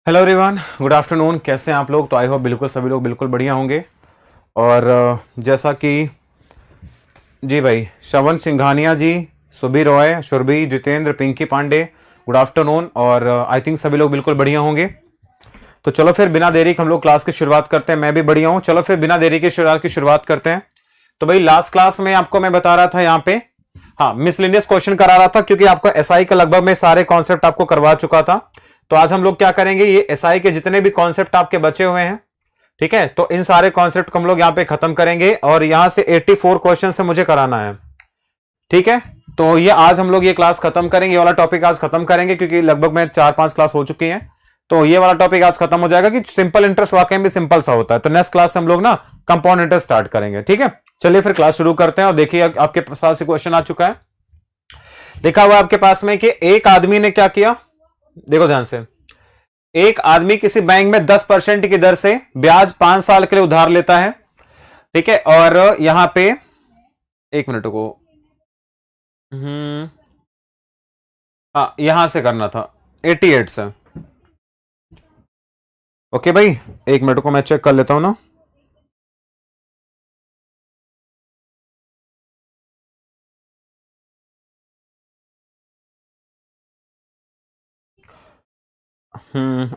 Hello everyone, good afternoon. कैसे हैं आप लोग? तो आई होप बिल्कुल सभी लोग बिल्कुल बढ़िया होंगे। और जैसा कि जी भाई, श्रवण सिंघानिया जी, सुबीर रॉय, शुरभी, जितेंद्र, पिंकी पांडे, गुड आफ्टरनून। और आई थिंक सभी लोग बिल्कुल बढ़िया होंगे। तो चलो फिर बिना देरी के हम लोग क्लास की शुरुआत करते हैं। मैं भी बढ़िया हूँ। चलो फिर बिना देरी के शुरुआत करते हैं। तो भाई लास्ट क्लास में आपको मैं बता रहा था यहाँ पे, हाँ, मिसलेनियस क्वेश्चन करा रहा था क्योंकि आपको एसआई का लगभग मैं सारे कॉन्सेप्ट आपको करवा चुका था। तो आज हम लोग क्या करेंगे, ये एसआई के जितने भी कॉन्सेप्ट आपके बचे हुए हैं, ठीक है, तो इन सारे कॉन्सेप्ट को हम लोग यहां पे खत्म करेंगे और यहां से 84 क्वेश्चन से मुझे कराना है। ठीक है, तो ये आज हम लोग ये क्लास खत्म करेंगे, ये वाला टॉपिक आज खत्म करेंगे क्योंकि लगभग में 4-5 क्लास हो चुकी हैं। तो ये वाला टॉपिक आज खत्म हो जाएगा कि सिंपल इंटरेस्ट वाकई में सिंपल सा होता है। तो नेक्स्ट क्लास से हम लोग ना कंपाउंड इंटरेस्ट स्टार्ट करेंगे। ठीक है, चलिए फिर क्लास शुरू करते हैं। और देखिए आपके पास क्वेश्चन आ चुका है, लिखा हुआ आपके पास में कि एक आदमी ने क्या किया। देखो ध्यान से, एक आदमी किसी बैंक में 10% की दर से ब्याज 5 साल के लिए उधार लेता है। ठीक है, और यहां पे एक मिनट को, हाँ, यहां से करना था 88 से। ओके भाई, एक मिनट को मैं चेक कर लेता हूं ना।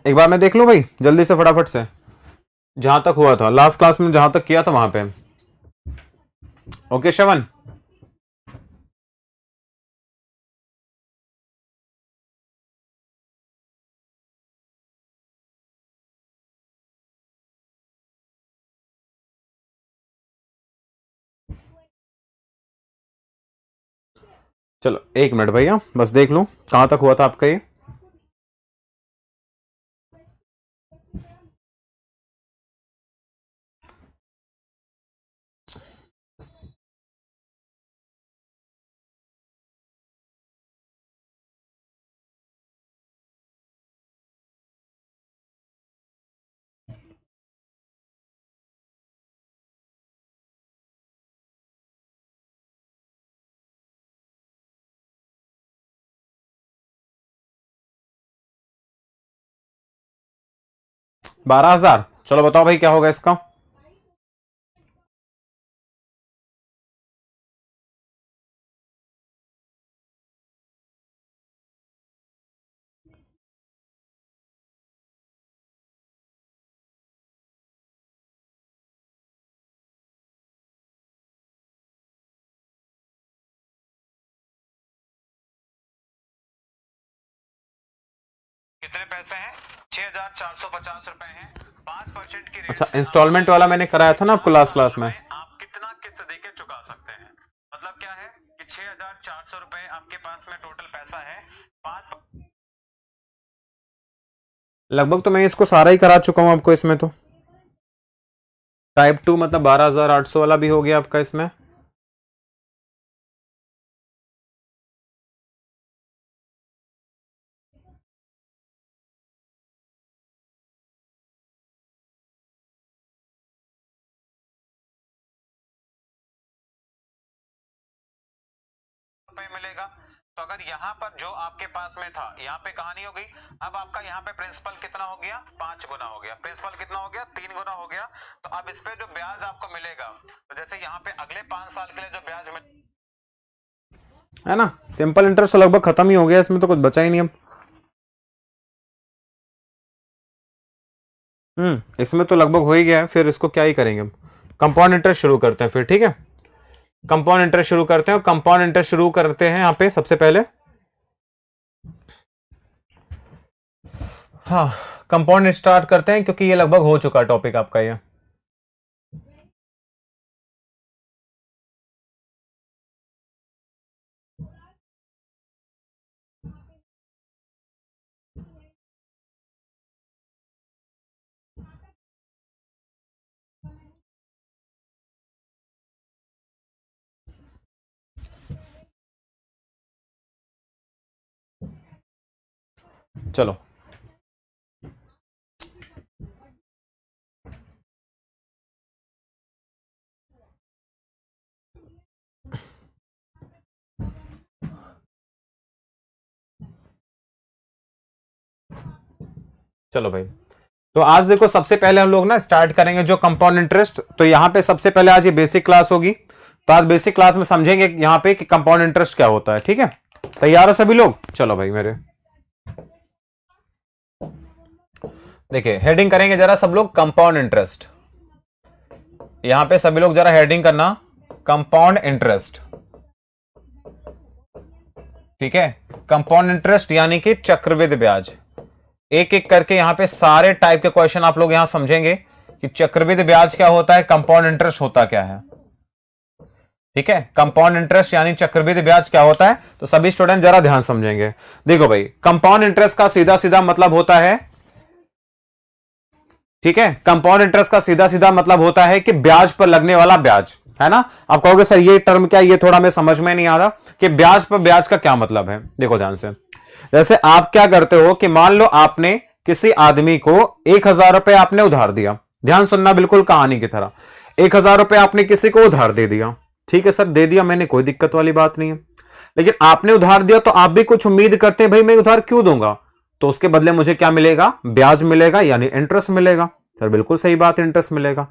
एक बार मैं देख लूं भाई जल्दी से फटाफट से, जहां तक हुआ था लास्ट क्लास में, जहां तक किया था वहां पे। ओके श्रवण, 1 मिनट भैया, बस देख लूं कहां तक हुआ था आपका ये। 12,000। चलो बताओ भाई क्या होगा इसका। कितने पैसे हैं? 6,450 रुपए हैं। 5% की रेट। अच्छा, इंस्टॉलमेंट वाला मैंने कराया था ना आपको लास्ट क्लास में। आप कितना किस्त देके चुका सकते हैं? मतलब क्या है कि 6,400 रुपए आपके पास में टोटल पैसा है। पांच लगभग तो मैं इसको सारा ही करा चुका हूं आपको इसमें। तो टाइप 2 मतलब 12,800 वाला भी हो गया आपका इसमें। रुपए मिलेगा। तो अगर यहाँ पर जो आपके पास में था, यहाँ पे कहानी हो गई। अब आपका यहाँ पे प्रिंसिपल कितना हो गया? 5 गुना हो गया। प्रिंसिपल कितना हो गया? 3 गुना हो गया। तो अब इस पे जो ब्याज आपको मिलेगा, तो जैसे यहाँ पे अगले 5 साल के लिए जो ब्याज मिल, है ना, सिंपल इंटरेस्ट तो लगभग खत्म ही हो गया, इसमें तो कुछ बचा ही नहीं अब। इसमें तो लगभग हो ही गया है, फिर इसको क्या ही करेंगे हम। कंपाउंड इंटरेस्ट शुरू करते हैं फिर, ठीक है। कंपाउंड इंटरेस्ट शुरू करते हैं, और कंपाउंड इंटरेस्ट शुरू करते हैं यहाँ पे सबसे पहले। हाँ, कंपाउंड स्टार्ट करते हैं क्योंकि ये लगभग हो चुका टॉपिक आपका ये। चलो, चलो भाई, तो आज देखो सबसे पहले हम लोग ना स्टार्ट करेंगे जो कंपाउंड इंटरेस्ट। तो यहां पे सबसे पहले आज ये बेसिक क्लास होगी, तो आज बेसिक क्लास में समझेंगे यहां पे कि कंपाउंड इंटरेस्ट क्या होता है। ठीक है, तैयार हो सभी लोग? चलो भाई मेरे देखिए हेडिंग करेंगे जरा सब लोग, कंपाउंड इंटरेस्ट। यहां पे सभी लोग जरा हेडिंग करना, कंपाउंड इंटरेस्ट। ठीक है, कंपाउंड इंटरेस्ट यानी कि चक्रवृद्धि ब्याज। एक एक करके यहां पे सारे टाइप के क्वेश्चन आप लोग यहां समझेंगे कि चक्रवृद्धि ब्याज क्या होता है, कंपाउंड इंटरेस्ट होता क्या है। ठीक है, कंपाउंड इंटरेस्ट यानी चक्रवृद्धि ब्याज क्या होता है, तो सभी स्टूडेंट जरा ध्यान समझेंगे। देखो भाई, कंपाउंड इंटरेस्ट का सीधा सीधा मतलब होता है, ठीक है, कंपाउंड इंटरेस्ट का सीधा सीधा मतलब होता है कि ब्याज पर लगने वाला ब्याज, है ना। आप कहोगे सर ये टर्म क्या, ये थोड़ा मैं समझ में नहीं आ रहा कि ब्याज पर ब्याज का क्या मतलब है। देखो ध्यान से, जैसे आप क्या करते हो कि मान लो आपने किसी आदमी को 1,000 रुपए आपने उधार दिया। ध्यान सुनना बिल्कुल कहानी की तरह। 1,000 रुपए आपने किसी को उधार दे दिया। ठीक है सर, दे दिया मैंने, कोई दिक्कत वाली बात नहीं है। लेकिन आपने उधार दिया तो आप भी कुछ उम्मीद करते हैं, भाई मैं उधार क्यों दूंगा, तो उसके बदले मुझे क्या मिलेगा, ब्याज मिलेगा, यानी इंटरेस्ट मिलेगा। सर बिल्कुल सही बात, इंटरेस्ट मिलेगा।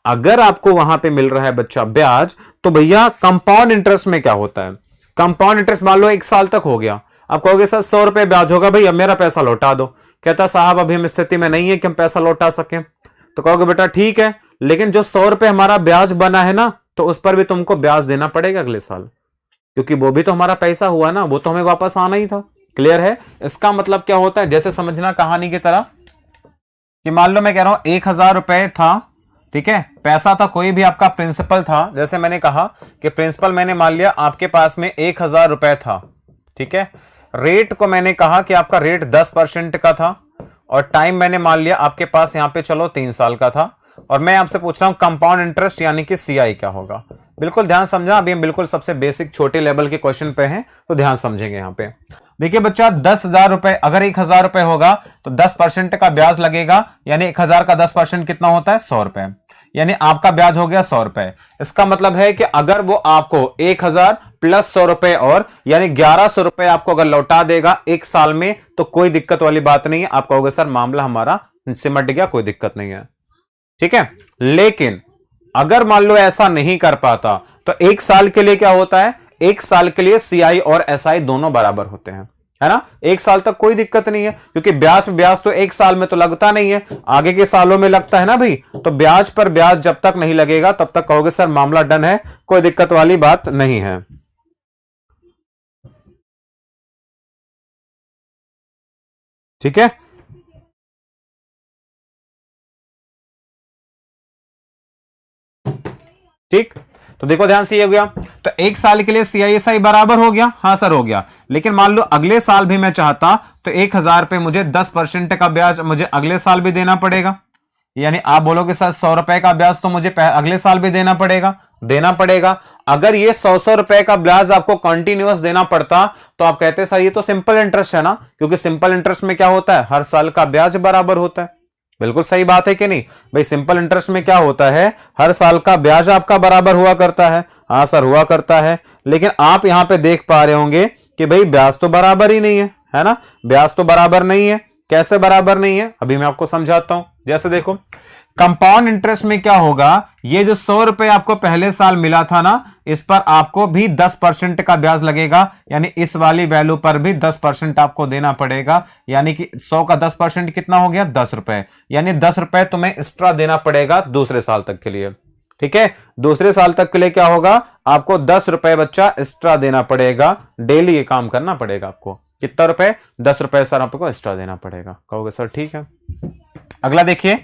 अगर आपको वहां पे मिल रहा है बच्चा ब्याज, तो भैया कंपाउंड इंटरेस्ट में क्या होता है, कंपाउंड इंटरेस्ट मान लो 1 साल तक हो गया। आप कहोगे सर 100 रुपए ब्याज होगा, भाई अब मेरा पैसा लौटा दो। कहता साहब अभी हम स्थिति में नहीं है कि हम पैसा लौटा सकें। तो कहोगे बेटा ठीक है, लेकिन जो 100 रुपए हमारा ब्याज बना है ना, तो उस पर भी तुमको ब्याज देना पड़ेगा अगले साल, क्योंकि वो भी तो हमारा पैसा हुआ ना, वो तो हमें वापस आना ही था। क्लियर है? इसका मतलब क्या होता है, जैसे समझना कहानी की तरह कि मान लो मैं कह रहा हूं 1,000 रुपए था, ठीक है, पैसा था, कोई भी आपका प्रिंसिपल था। जैसे मैंने कहा कि प्रिंसिपल मैंने मान लिया आपके पास में 1,000 रुपए था। ठीक है, रेट को मैंने कहा कि आपका रेट 10% का था, और टाइम मैंने मान लिया आपके पास यहां पे चलो 3 साल का था। और मैं आपसे पूछ रहा हूं कंपाउंड इंटरेस्ट यानी कि सीआई क्या होगा। बिल्कुल ध्यान समझा, अभी हम बिल्कुल सबसे बेसिक छोटे लेवल के क्वेश्चन पे हैं, तो ध्यान समझेंगे यहां पे। देखिए बच्चा, 10,000 रुपए, अगर 1,000 रुपए होगा तो 10% का ब्याज लगेगा, यानी 1,000 का 10% कितना होता है, 100 रुपए, यानी आपका ब्याज हो गया 100 रुपए। इसका मतलब है कि अगर वो आपको 1,000 प्लस 100 रुपए और यानी 1,100 रुपए आपको अगर लौटा देगा 1 साल में, तो कोई दिक्कत वाली बात नहीं है। आप कहोगे सर मामला हमारा सिमट गया, कोई दिक्कत नहीं है। ठीक है, लेकिन अगर मान लो ऐसा नहीं कर पाता, तो 1 साल के लिए क्या होता है, 1 साल के लिए सीआई और एसआई दोनों बराबर होते हैं, है ना। 1 साल तक कोई दिक्कत नहीं है, क्योंकि ब्याज तो 1 साल में तो लगता नहीं है, आगे के सालों में लगता है ना भाई। तो ब्याज पर ब्याज जब तक नहीं लगेगा तब तक कहोगे सर मामला डन है, कोई दिक्कत वाली बात नहीं है। ठीक है, ठीक, तो देखो ध्यान से, ये हो गया। तो 1 साल के लिए सीआईएसआई बराबर हो गया, हाँ सर हो गया। लेकिन मान लो अगले साल भी मैं चाहता, तो 1,000 पे मुझे 10% का ब्याज मुझे अगले साल भी देना पड़ेगा। यानी आप बोलोगे सर 100 रुपए का ब्याज तो मुझे अगले साल भी देना पड़ेगा। अगर ये 100 रुपए का ब्याज आपको कंटिन्यूअस देना पड़ता, तो आप कहते सर ये तो सिंपल इंटरेस्ट है ना, क्योंकि सिंपल इंटरेस्ट में क्या होता है, हर साल का ब्याज बराबर होता है। बिल्कुल सही बात है कि नहीं भाई, सिंपल इंटरेस्ट में क्या होता है, हर साल का ब्याज आपका बराबर हुआ करता है। हाँ सर हुआ करता है, लेकिन आप यहां पे देख पा रहे होंगे कि भाई ब्याज तो बराबर ही नहीं है ना, ब्याज तो बराबर नहीं है। कैसे बराबर नहीं है, अभी मैं आपको समझाता हूं। जैसे देखो, कंपाउंड इंटरेस्ट में क्या होगा, ये जो 100 रुपए आपको पहले साल मिला था ना, इस पर आपको भी 10% का ब्याज लगेगा, यानी इस वाली वैल्यू पर भी 10% आपको देना पड़ेगा। यानी कि 100 का 10% कितना हो गया, 10 रुपए, यानी 10 रुपए तुम्हें एक्स्ट्रा देना पड़ेगा दूसरे साल तक के लिए। ठीक है, दूसरे साल तक के लिए क्या होगा, आपको 10 रुपए बच्चा एक्स्ट्रा देना पड़ेगा। डेली ये काम करना पड़ेगा आपको। कितना रुपए, 10 रुपए सर आपको एक्स्ट्रा देना पड़ेगा। कहोगे सर ठीक है। अगला देखिए,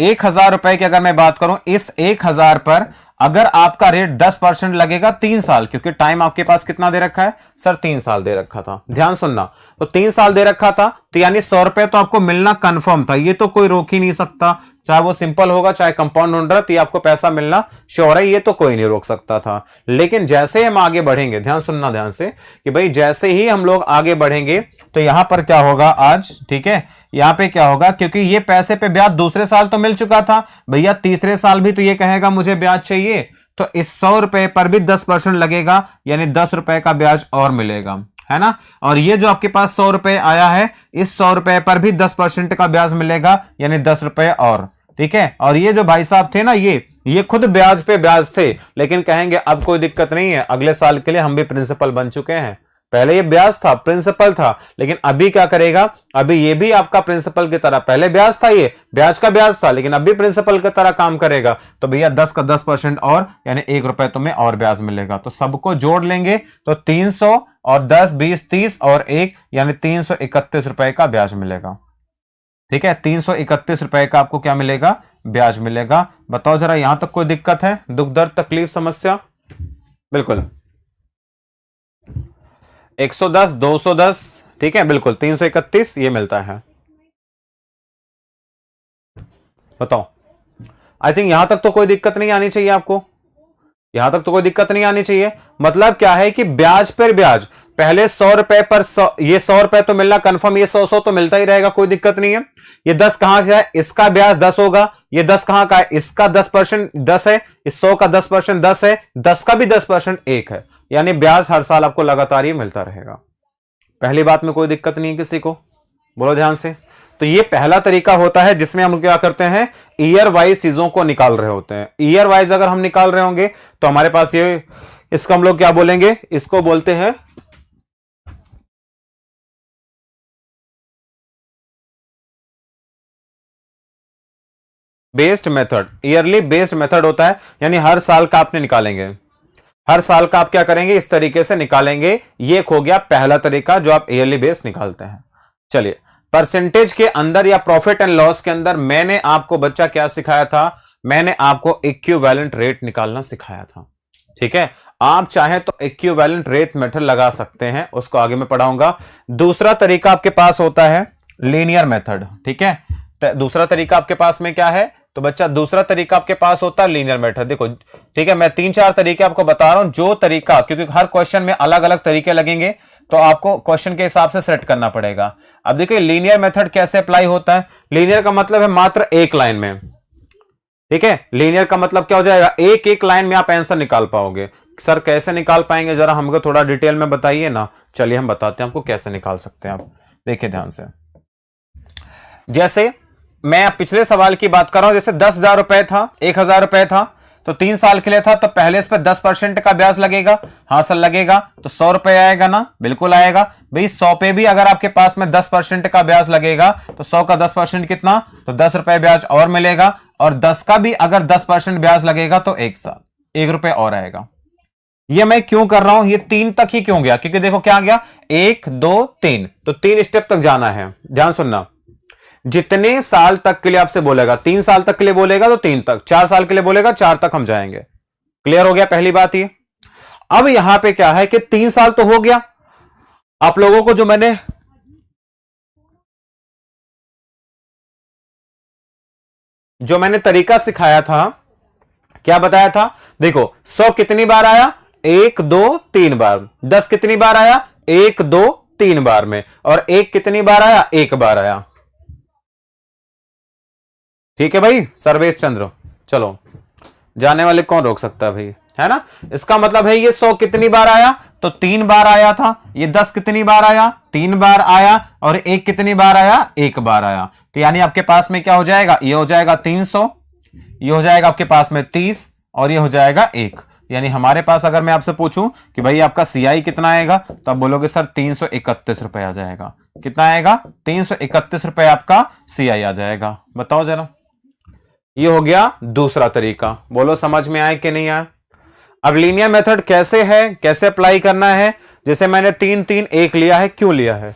1,000 रुपए की अगर मैं बात करूं, इस 1,000 पर अगर आपका रेट 10% लगेगा 3 साल, क्योंकि टाइम आपके पास कितना दे रखा है सर, 3 साल दे रखा था। ध्यान सुनना, तो 3 साल दे रखा था, तो यानी 100 रुपए तो आपको मिलना कंफर्म था, ये तो कोई रोक ही नहीं सकता। चाहे वो सिंपल होगा चाहे कंपाउंड होगा, तो ये आपको पैसा मिलना श्योर है, ये तो कोई नहीं रोक सकता था। लेकिन जैसे हम आगे बढ़ेंगे, ध्यान सुनना ध्यान से, कि भाई जैसे ही हम लोग आगे बढ़ेंगे तो यहां पर क्या होगा आज, ठीक है, यहां पे क्या होगा, क्योंकि ये पैसे पे ब्याज दूसरे साल तो मिल चुका था भैया, तीसरे साल भी तो ये कहेगा मुझे ब्याज चाहिए, तो इस 100 रुपए पर भी 10% लगेगा, यानी 10 रुपए का ब्याज और मिलेगा। है ना। और ये जो आपके पास 100 रुपए आया है, इस 100 रुपए पर भी 10% का ब्याज मिलेगा, यानी 10 रुपए और, ठीक है। और ये जो भाई साहब थे ना, ये खुद ब्याज पे ब्याज थे, लेकिन कहेंगे अब कोई दिक्कत नहीं है, अगले साल के लिए हम भी प्रिंसिपल बन चुके हैं। पहले ये ब्याज था, प्रिंसिपल था, लेकिन अभी क्या करेगा, अभी ये भी आपका प्रिंसिपल की तरह, पहले ब्याज था, ये ब्याज का ब्याज था, लेकिन अभी प्रिंसिपल की तरह काम करेगा। तो भैया 10 का 10% और, यानी 1 रुपए तुम्हें और ब्याज मिलेगा। तो सबको जोड़ लेंगे तो 300 और 10 20 30 और 1, यानी 331 रुपए का ब्याज मिलेगा। ठीक है, 331 रुपए का आपको क्या मिलेगा, ब्याज मिलेगा। बताओ जरा, यहां तक कोई दिक्कत है, दुख दर्द तकलीफ समस्या? बिल्कुल 110 210, ठीक है, बिल्कुल 331 ये मिलता है। बताओ, आई थिंक यहां तक तो कोई दिक्कत नहीं आनी चाहिए आपको, यहां तक तो कोई दिक्कत नहीं आनी चाहिए। मतलब क्या है कि ब्याज पर ब्याज, पहले 100 रुपए पर 100, ये 100 रुपए तो मिलना कंफर्म, ये 100 तो मिलता ही रहेगा, कोई दिक्कत नहीं है। ये 10 कहां का है, इसका ब्याज 10 होगा, ये 10 कहां का है, इसका 10% 10 है, इस 100 का 10% 10 है, 10 का भी 10% 1 है, यानी ब्याज हर साल आपको लगातार ही मिलता रहेगा। पहली बात में कोई दिक्कत नहीं है किसी को, बोलो ध्यान से। तो ये पहला तरीका होता है जिसमें हम क्या करते हैं, ईयर वाइज चीजों को निकाल रहे होते हैं। ईयर वाइज अगर हम निकाल रहे होंगे तो हमारे पास ये, इसको हम लोग क्या बोलेंगे, इसको बोलते हैं based method. Yearly based method होता है, यानी हर साल का आपने निकालेंगे, हर साल का आप क्या करेंगे, इस तरीके से निकालेंगे। ये हो गया पहला तरीका जो आप ईयरली बेस्ड निकालते हैं। चलिए, परसेंटेज के अंदर या प्रॉफिट एंड लॉस के अंदर मैंने आपको बच्चा क्या सिखाया था, मैंने आपको इक्विवेलेंट रेट निकालना सिखाया था। ठीक है, आप चाहे तो इक्विवेलेंट रेट मेथड लगा सकते हैं, उसको आगे मैं पढ़ाऊंगा। दूसरा तरीका आपके पास होता है लीनियर मेथड। ठीक है, दूसरा तरीका आपके पास में क्या है, तो बच्चा दूसरा तरीका आपके पास होता है लीनियर मेथड। देखो, ठीक है, मैं 3-4 तरीके आपको बता रहा हूं, जो तरीका, क्योंकि हर क्वेश्चन में अलग अलग तरीके लगेंगे, तो आपको क्वेश्चन के हिसाब से सेट करना पड़ेगा। अब देखिए लीनियर मेथड कैसे अप्लाई होता है। लीनियर का मतलब है मात्र एक लाइन में, ठीक है, लीनियर का मतलब क्या हो जाएगा, एक एक लाइन में आप आंसर निकाल पाओगे। सर कैसे निकाल पाएंगे, जरा हमको थोड़ा डिटेल में बताइए ना। चलिए हम बताते हैं आपको कैसे निकाल सकते हैं। आप देखिए ध्यान से, जैसे मैं पिछले सवाल की बात कर रहा हूं, जैसे 10,000 रुपए था, 1,000 रुपए था, तो 3 साल के लिए था, तो पहले इस पर 10% का ब्याज लगेगा। हाँ सर लगेगा, तो 100 रुपए आएगा ना, बिल्कुल आएगा भाई। 100 पे भी अगर आपके पास में 10% का ब्याज लगेगा, तो 100 का 10% कितना, तो 10 रुपए ब्याज और मिलेगा। और 10 का भी अगर 10% ब्याज लगेगा तो 1 साल 1 रुपए और आएगा। ये मैं क्यों कर रहा हूं, ये 3 तक ही क्यों गया, क्योंकि देखो क्या गया, 1 2 3, तो 3 स्टेप तक जाना है। ध्यान सुनना, जितने साल तक के लिए आपसे बोलेगा, 3 साल तक के लिए बोलेगा तो 3 तक, 4 साल के लिए बोलेगा 4 तक हम जाएंगे। क्लियर हो गया पहली बात ये। अब यहां पे क्या है कि 3 साल तो हो गया, आप लोगों को जो मैंने तरीका सिखाया था, क्या बताया था, देखो 100 कितनी बार आया, 1 2 3 बार। 10 कितनी बार आया, 1 2 3 बार में। और 1 कितनी बार आया, 1 बार आया। ठीक है भाई सर्वेश चंद्र, चलो जाने वाले कौन रोक सकता है भाई, है ना। इसका मतलब है ये 100 कितनी बार आया, तो 3 बार आया था। ये 10 कितनी बार आया, 3 बार आया। और 1 कितनी बार आया, 1 बार आया। तो यानी आपके पास में क्या हो जाएगा, ये हो जाएगा 300, ये हो जाएगा आपके पास में 30, और ये हो जाएगा 1। यानी हमारे पास अगर मैं आपसे पूछूं कि भाई आपका सीआई कितना आएगा, तो आप बोलोगे सर 331 रुपए आ जाएगा। कितना आएगा, 331 रुपए आपका सीआई आ जाएगा। बताओ जरा, ये हो गया दूसरा तरीका। बोलो समझ में आए कि नहीं आया। अब लीनियर मेथड कैसे है, कैसे अप्लाई करना है, जैसे मैंने 3 3 1 लिया है, क्यों लिया है,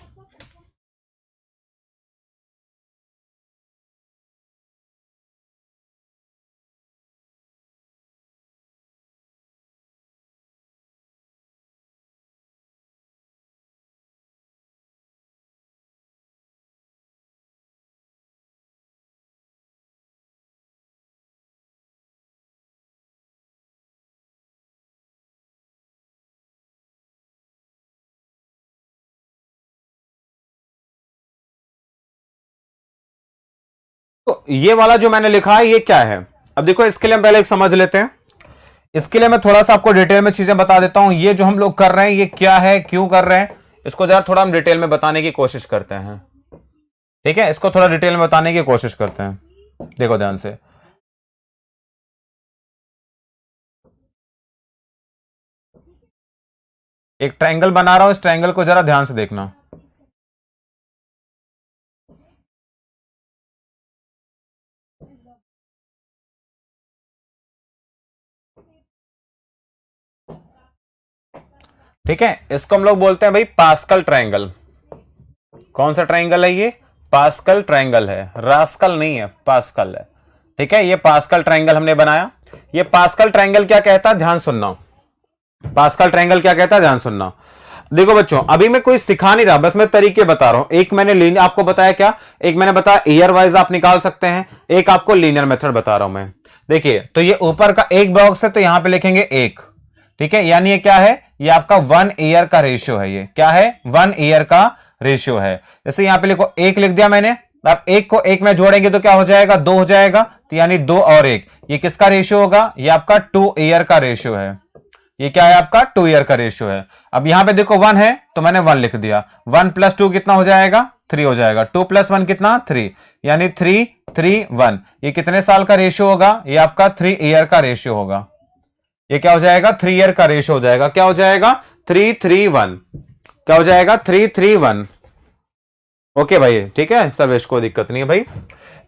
तो ये वाला जो मैंने लिखा है ये क्या है। अब देखो इसके लिए हम पहले एक समझ लेते हैं। इसके लिए मैं थोड़ा सा आपको डिटेल में चीजें बता देता हूं। ये जो हम लोग कर रहे हैं ये क्या है, क्यों कर रहे हैं, इसको जरा थोड़ा हम डिटेल में बताने की कोशिश करते हैं। ठीक है, इसको थोड़ा डिटेल में बताने की कोशिश करते हैं, देखो ध्यान से। एक ट्रायंगल बना रहा हूं, इस ट्रायंगल को जरा ध्यान से देखना। ठीक है, इसको हम लोग बोलते हैं भाई पास्कल ट्रायंगल। कौन सा ट्रायंगल है ये? पास्कल ट्रायंगल है, रास्कल नहीं है, पास्कल है। ठीक है, ये पास्कल ट्रायंगल हमने बनाया। ये पास्कल ट्रायंगल क्या कहता है, ध्यान सुनना। पास्कल ट्रायंगल क्या कहता है, ध्यान सुनना। देखो बच्चों, अभी मैं कोई सिखा नहीं रहा, बस मैं तरीके बता रहा हूं। एक मैंने लीनियर आपको बताया, क्या एक मैंने बताया ईयर वाइज आप निकाल सकते हैं, एक आपको लीनियर मेथड बता रहा हूं मैं। देखिए, तो ये ऊपर का एक बॉक्स है, तो यहां पे लिखेंगे एक। ठीक है, यानी ये क्या है, ये आपका 1 ईयर का रेशियो है। ये क्या है, 1 ईयर का रेशियो है। जैसे यहां पे लिखो, एक लिख दिया मैंने। अब एक को एक में जोड़ेंगे तो क्या हो जाएगा, 2 हो जाएगा। तो यानी 2 और 1, ये किसका रेशियो होगा, ये आपका 2 ईयर का रेशियो है। ये क्या है, आपका 2 ईयर का रेशियो है। अब यहां पे देखो 1 है, तो मैंने 1 लिख दिया। 1 + 2 कितना हो जाएगा, 3 हो जाएगा। 2 + 1 कितना, 3, यानी 3 3 1। ये कितने साल का रेशियो होगा, ये आपका 3 ईयर का रेशियो होगा। ये क्या हो जाएगा, 3 ईयर का रेशियो हो जाएगा। क्या हो जाएगा, 3 3 1। क्या हो जाएगा, 3 3 1। ओके भाई, ठीक है सर्वेश, कोई दिक्कत नहीं है भाई।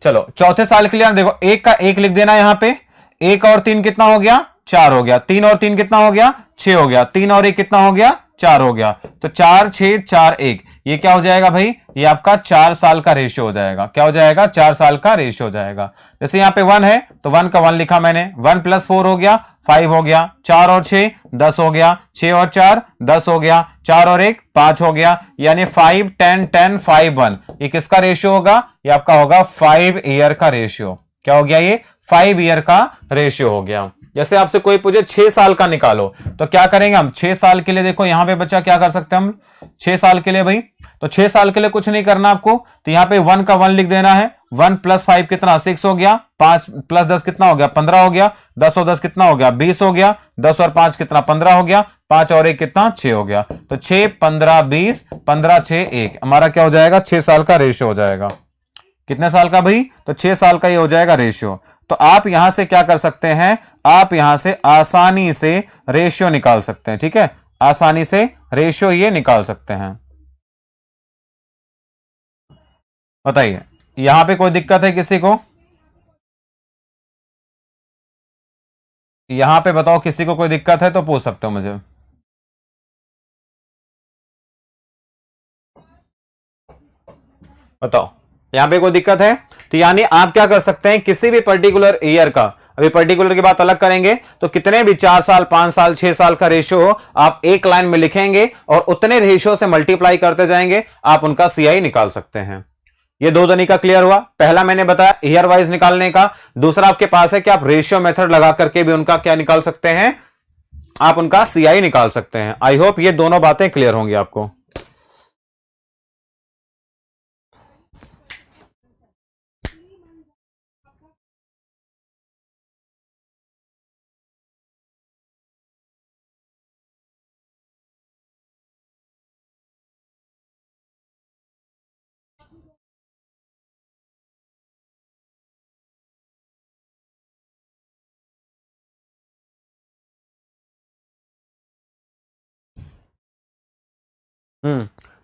चलो चौथे साल के लिए देखो, एक का एक लिख देना यहां पे। एक और 3 कितना हो गया, 4 हो गया। 3 और 3 कितना हो गया, 6 हो गया। 3 और 1 कितना हो गया, 4 हो गया। तो 4 6 4 1, ये क्या हो जाएगा भाई, ये आपका 4 साल का रेशियो हो जाएगा। क्या हो जाएगा, 4 साल का रेशियो हो जाएगा। जैसे यहां पे 1 है, तो 1 का 1 लिखा मैंने। 1 + 4 हो गया, 5 हो गया। 4 और 6 10 हो गया। 6 और 4 10 हो गया। 4 और 1 5 हो गया। यानी 5 10 10 5 1, ये किसका रेशियो होगा, ये आपका होगा 5 ईयर का रेशियो। क्या हो गया, ये 5 ईयर का रेशियो हो गया। जैसे आपसे कोई पूछे 6 साल का निकालो, तो क्या करेंगे हम, 6 साल के लिए देखो यहां पे बच्चा क्या कर सकते हैं हम 6 साल के लिए भाई। तो 6 साल के लिए कुछ नहीं करना आपको, तो यहां पे 1 का 1 लिख देना है। 1 + 5 कितना, 6 हो गया। 5 + 10 कितना हो गया, 15 हो गया। 10 और 10 कितना हो गया, 20 हो गया। 10 और 5 कितना, 15 हो गया। 5 और 1 कितना, 6 हो गया। तो 6 15 20, 15 6 1, हमारा क्या हो जाएगा, 6 साल का रेशियो हो जाएगा। कितने साल का भाई, तो 6 साल का ये हो जाएगा रेशियो। तो आप यहां से क्या कर सकते हैं, आप यहां से आसानी से रेशियो निकाल सकते हैं। ठीक है, आसानी से रेशियो ये निकाल सकते हैं। बताइए, यहां पे कोई दिक्कत है किसी को, यहां पे बताओ, किसी को कोई दिक्कत है तो पूछ सकते हो मुझे। बताओ, यहां पे कोई दिक्कत है? तो यानी आप क्या कर सकते हैं, किसी भी पर्टिकुलर ईयर का, अभी पर्टिकुलर की बात अलग करेंगे, तो कितने भी 4 साल 5 साल 6 साल का रेशियो हो, आप एक लाइन में लिखेंगे और उतने रेशियो से मल्टीप्लाई करते जाएंगे, आप उनका सीआई निकाल सकते हैं। ये दो तरीका क्लियर हुआ। पहला मैंने बताया ईयर वाइज निकालने का, दूसरा आपके पास है कि आप रेशियो मेथड लगा करके भी उनका क्या निकाल सकते हैं, आप उनका सीआई निकाल सकते हैं। आई होप ये दोनों बातें क्लियर होंगी आपको।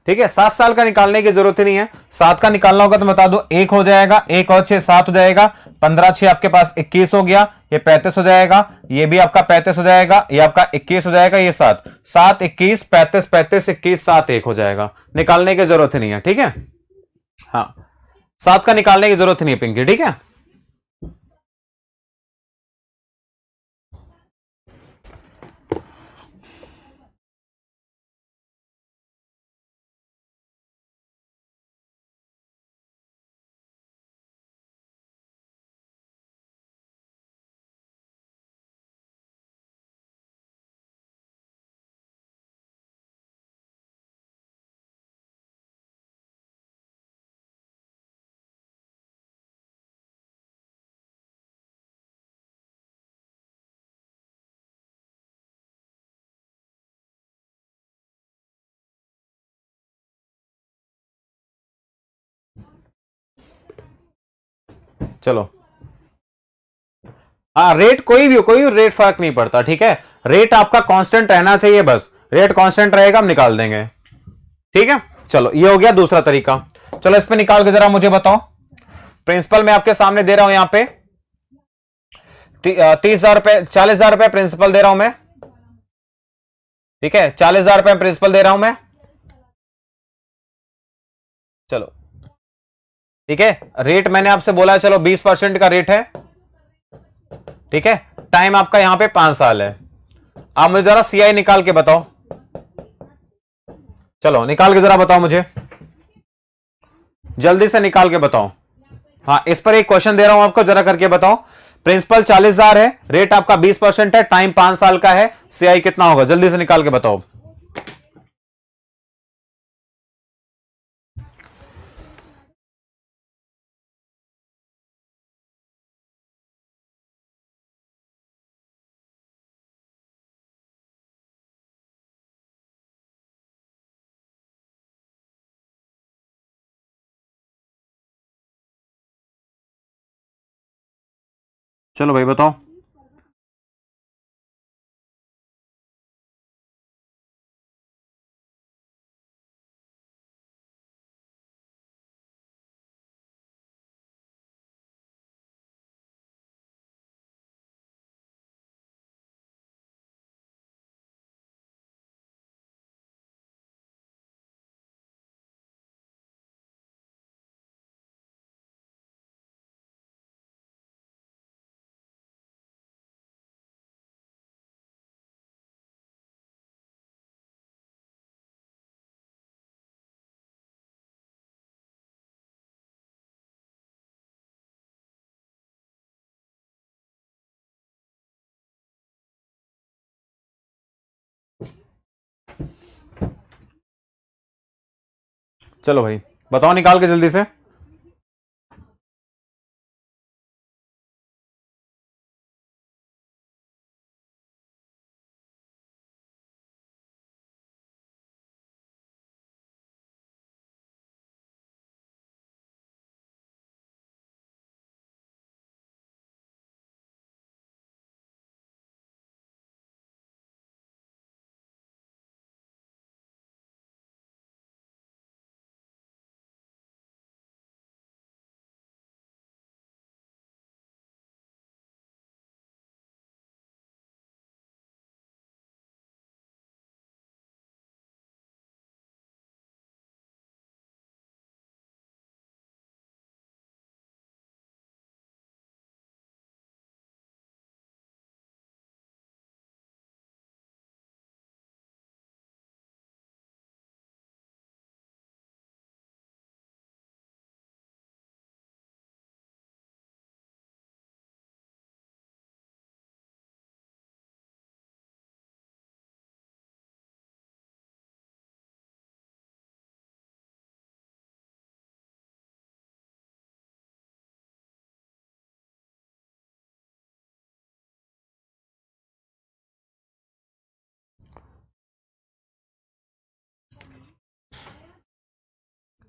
ठीक है, 7 साल का निकालने की जरूरत ही नहीं है। 7 का निकालना होगा तो बता दो, 1 हो जाएगा, 1 और 6 7 हो जाएगा। 15 6 आपके पास 21 हो गया, ये 35 हो जाएगा। ये भी आपका 35 हो जाएगा, ये आपका 21 हो जाएगा। ये 7 7 21 35 35 21 7 1 हो जाएगा। निकालने की जरूरत ही नहीं है। ठीक है, हाँ, 7 का निकालने की जरूरत नहीं है पिंकी। ठीक है। चलो, हाँ रेट कोई रेट फर्क नहीं पड़ता, ठीक है, रेट आपका कांस्टेंट रहना चाहिए, बस रेट कांस्टेंट रहेगा हम निकाल देंगे, ठीक है। चलो ये हो गया दूसरा तरीका। चलो इस पे निकाल के जरा मुझे बताओ। प्रिंसिपल मैं आपके सामने दे रहा हूं यहां पे 30,000 रुपए, 40,000 रुपए प्रिंसिपल दे रहा हूं मैं, ठीक है, 40,000 रुपए प्रिंसिपल दे रहा हूं मैं। चलो ठीक है, रेट मैंने आपसे बोला है, चलो 20% का रेट है, ठीक है, टाइम आपका यहां पे 5 साल है। आप मुझे जरा सीआई निकाल के बताओ, चलो निकाल के जरा बताओ मुझे, जल्दी से निकाल के बताओ। हाँ इस पर एक क्वेश्चन दे रहा हूं आपको, जरा करके बताओ। प्रिंसिपल 40,000 है, रेट आपका 20% है, टाइम 5 साल का है, सीआई कितना होगा, जल्दी से निकाल के बताओ। चलो भाई बताओ। चलो भाई बताओ निकाल के जल्दी से।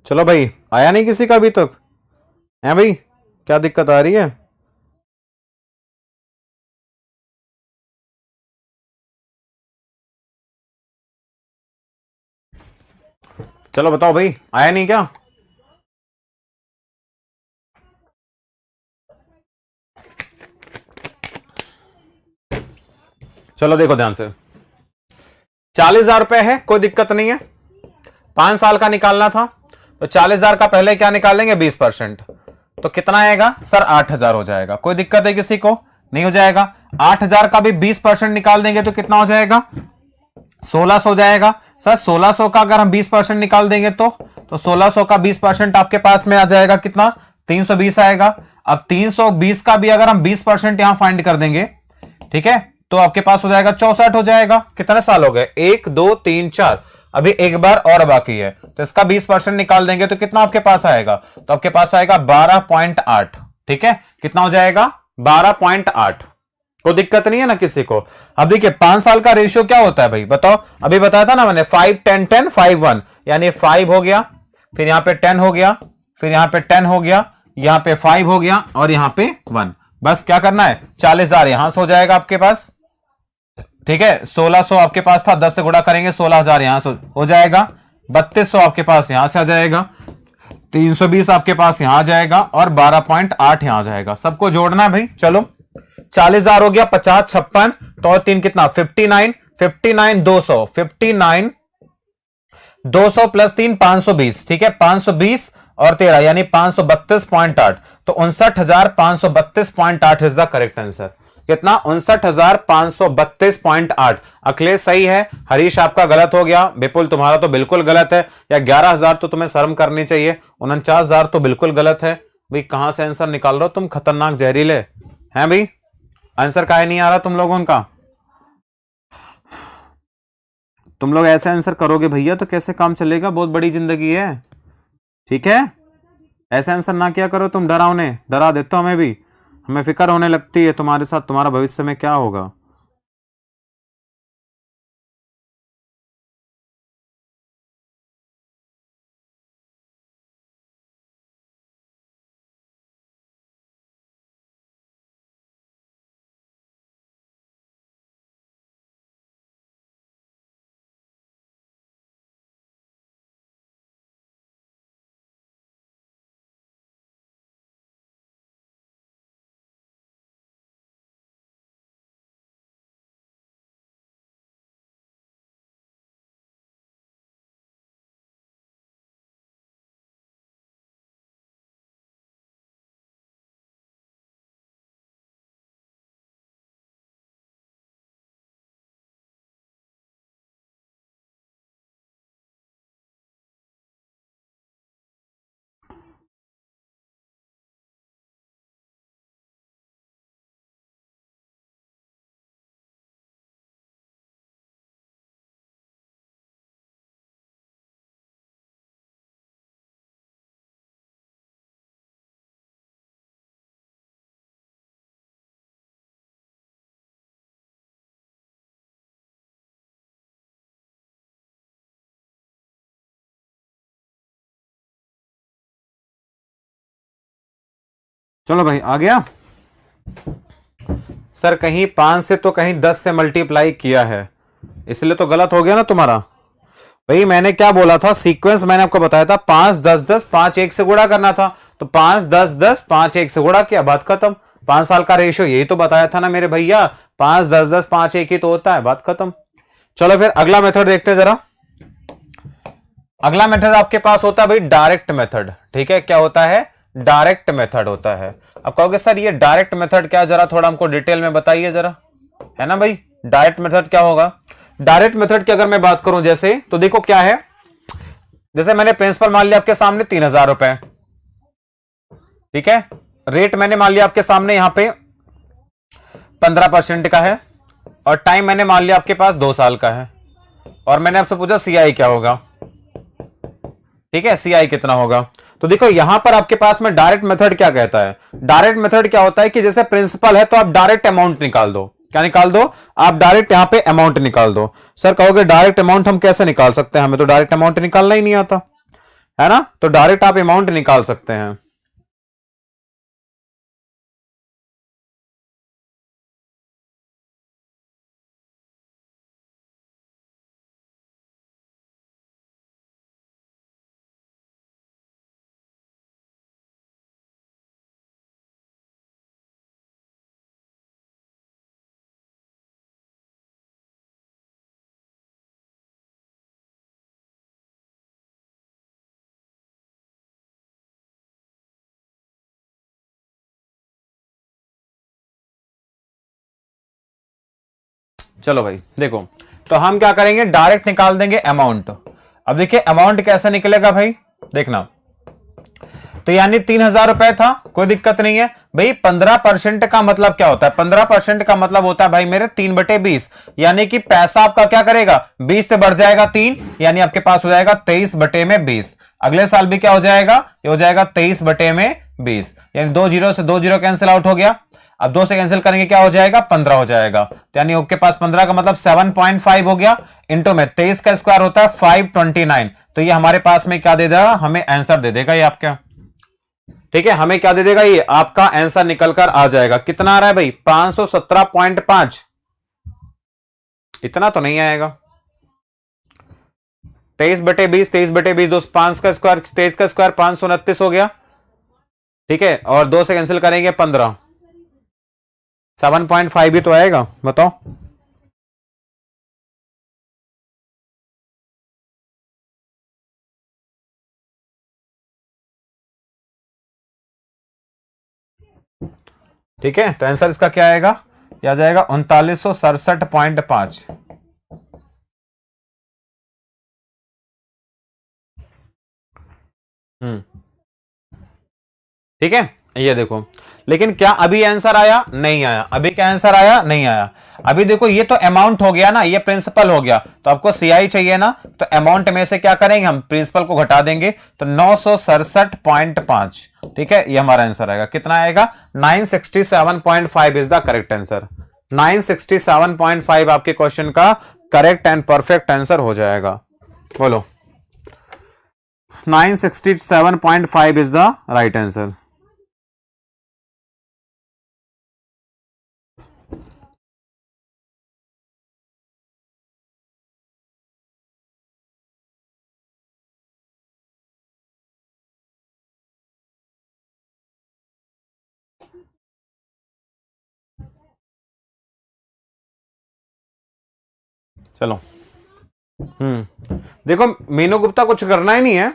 चलो भाई आया नहीं किसी का अभी तक, है भाई क्या दिक्कत आ रही है। चलो बताओ भाई आया नहीं क्या। चलो देखो ध्यान से, 40,000 रुपए है, कोई दिक्कत नहीं है, 5 साल का निकालना था, तो 40,000 का पहले क्या निकालेंगे 20%, तो कितना आएगा सर 8,000 हो जाएगा। कोई दिक्कत है किसी को, नहीं हो जाएगा। 8,000 का भी 20% निकाल देंगे तो कितना हो जाएगा 1,600 हो जाएगा। सर 1,600 का अगर हम 20% निकाल देंगे तो 1,600 का 20% आपके पास में आ जाएगा कितना 320 आएगा। अब 320 का भी अगर हम 20% यहां फाइंड कर देंगे, ठीक है, तो आपके पास हो जाएगा 64 हो जाएगा। कितने साल हो गए 1 2 3 4, अभी एक बार और बाकी है, तो इसका 20% निकाल देंगे तो कितना आपके पास आएगा, तो आपके पास आएगा 12.8। ठीक है, कितना हो जाएगा 12.8। कोई दिक्कत नहीं है ना किसी को। अब देखिए 5 साल का रेशियो क्या होता है भाई बताओ, अभी बताया था ना मैंने 5 10 10 5 1, यानी 5 हो गया, फिर यहां पे 10 हो गया, फिर यहां पे 10 हो गया, यहां पे 5 हो गया और यहां पे 1। बस क्या करना है, 40,000 यहां से हो जाएगा आपके पास, ठीक है। 1600 आपके पास था, 10 से गुणा करेंगे 16,000 यहां से हो जाएगा। 3200 आपके पास यहां से आ जाएगा, 320 आपके पास यहां आ जाएगा और 12.8 यहां आ जाएगा। सबको जोड़ना है भाई। चलो 40,000 हो गया, 50 56 तो और 3 कितना 59, 59 200, 59 200 प्लस 3 520, ठीक है। 520 और 13 यानी 532.8, तो 59,532.8 इज द करेक्ट आंसर। कितना 59,532.8। अखिलेश सही है, हरीश आपका गलत हो गया, विपुल तुम्हारा तो बिल्कुल गलत है। या 11,000 तो तुम्हें शर्म करनी चाहिए, 49,000 तो बिल्कुल गलत है भाई। कहां से आंसर निकाल रहे हो तुम, खतरनाक जहरीले हैं भाई। आंसर काहे नहीं आ रहा तुम लोगों का? तुम लोग ऐसे आंसर करोगे भैया तो कैसे काम चलेगा, बहुत बड़ी जिंदगी है, ठीक है। ऐसे आंसर ना क्या करो तुम, डरावने डरा देते हो हमें भी, हमें फिक्र होने लगती है तुम्हारे साथ, तुम्हारा भविष्य में क्या होगा। चलो भाई आ गया। सर कहीं 5 से तो कहीं 10 से मल्टीप्लाई किया है, इसलिए तो गलत हो गया ना तुम्हारा। भाई मैंने क्या बोला था, सीक्वेंस मैंने आपको बताया था 5 10 10 5 1 से गुणा करना था, तो 5 10 10 5 1 से गुणा किया, बात खत्म। 5 साल का रेशियो यही तो बताया था ना मेरे भैया, 5 10 10 5 1 ही तो होता है, बात खत्म। चलो फिर अगला मेथड देखते हैं जरा। अगला मेथड आपके पास होता है भाई डायरेक्ट मेथड, ठीक है। क्या होता है, डायरेक्ट मेथड होता है। अब कहोगे सर ये डायरेक्ट मेथड क्या, जरा थोड़ा हमको डिटेल में बताइए जरा, है ना भाई। डायरेक्ट मेथड क्या होगा, डायरेक्ट मेथड की अगर मैं बात करूं जैसे, तो देखो क्या है, जैसे मैंने प्रिंसिपल मान लिया आपके सामने 3,000 रुपए, ठीक है। रेट मैंने मान लिया आपके सामने यहां पे 15% का है, और टाइम मैंने मान लिया आपके पास 2 साल का है, और मैंने आपसे पूछा सीआई क्या होगा, ठीक है, सीआई कितना होगा। तो देखो यहां पर आपके पास में डायरेक्ट मेथड क्या कहता है, डायरेक्ट मेथड क्या होता है कि जैसे प्रिंसिपल है तो आप डायरेक्ट अमाउंट निकाल दो। क्या निकाल दो, आप डायरेक्ट यहां पे अमाउंट निकाल दो। सर कहोगे डायरेक्ट अमाउंट हम कैसे निकाल सकते हैं, हमें तो डायरेक्ट अमाउंट निकालना ही नहीं आता, है ना। तो डायरेक्ट आप अमाउंट निकाल सकते हैं। चलो भाई देखो, तो हम क्या करेंगे, डायरेक्ट निकाल देंगे अमाउंट। अब देखिए अमाउंट कैसे निकलेगा भाई, देखना। तो यानी 3,000 रुपए था, कोई दिक्कत नहीं है भाई। 15% का मतलब क्या होता है, 15% का मतलब होता है भाई मेरे 3/20, यानी कि पैसा आपका क्या करेगा, 20 से बढ़ जाएगा 3, यानी आपके पास हो जाएगा 23/20। अगले साल भी क्या हो जाएगा, ये हो जाएगा 23/20, यानी 2 जीरो से 2 जीरो कैंसिल आउट हो गया। अब 2 से कैंसिल करेंगे क्या हो जाएगा, 15 हो जाएगा। तो यानी आपके पास 15 का मतलब 7.5 हो गया, इंटू में 23 का स्क्वायर होता है 529। तो ये हमारे पास में क्या दे देगा, हमें आंसर दे देगा ये आपका। ठीक है, हमें क्या दे देगा, ये आपका आंसर निकल कर आ जाएगा। कितना आ रहा है भाई, 517.5। इतना तो नहीं आएगा। 23/20, 23/20, दो 5 का स्क्वायर, 23 का स्क्वायर 529 हो गया। ठीक है, और 2 से कैंसिल करेंगे 15, 7.5 ही तो आएगा, बताओ। ठीक है, तो आंसर इसका क्या आएगा, क्या जाएगा, 3967.5। ठीक है, ये देखो। लेकिन क्या अभी आंसर आया, नहीं आया। अभी क्या आंसर आया, नहीं आया। अभी देखो, ये तो अमाउंट हो गया ना, ये प्रिंसिपल हो गया, तो आपको सीआई चाहिए ना, तो अमाउंट में से क्या करेंगे, हम प्रिंसिपल को घटा देंगे, तो 967.5। ठीक है, ये हमारा आंसर आएगा। कितना आएगा, 967.5 इज द करेक्ट आंसर। 967.5 आपके क्वेश्चन का करेक्ट एंड परफेक्ट आंसर हो जाएगा। बोलो, 967.5 इज द राइट आंसर। चलो, देखो मीनू गुप्ता, कुछ करना ही नहीं है।